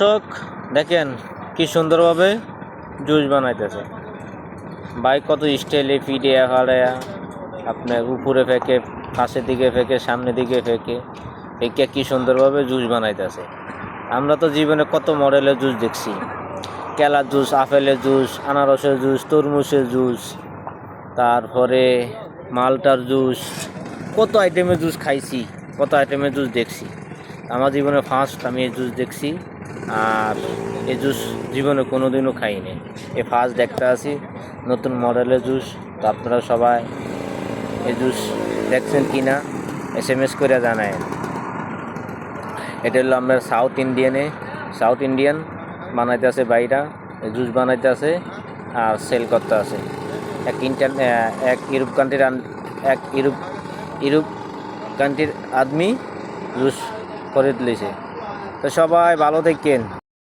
দর্শক দেখেন কি সুন্দরভাবে জুস বানাইতেছে ভাই, কত স্টাইলে ফিডিয়া ফাড়ায়া আপনার উপরে ফেঁকে, পাশের দিকে ফেঁকে, সামনের দিকে ফেঁকে ফেঁকে কি সুন্দরভাবে জুস বানাইতেছে। আমরা তো জীবনে কত মডেলের জুস দেখছি, কেলার জুস, আপেলের জুস, আনারসের জুস, তরমুজের জুস, তারপরে মালটার জুস, কত আইটেমের জুস খাইছি, কত আইটেমের জুস দেখছি। আমার জীবনে ফার্স্ট আমি এই জুস দেখছি, আর এই জুস জীবনে কোনো দিনও খাইনি। এই ফার্স্ট দেখতে আসি নতুন মডেলের জুস। তো আপনারা সবাই এই জুস দেখছেন কি না SMS করে জানায়। এটা হলো আমরা সাউথ ইন্ডিয়ান বানাইতে আছে বাইরা, এই জুস বানাইতে আছে আর সেল করতে আছে। এক ইউরোপ কান্ট্রির আদমি জুস করে দিয়েছে। তো সবাই ভালো থাকেন।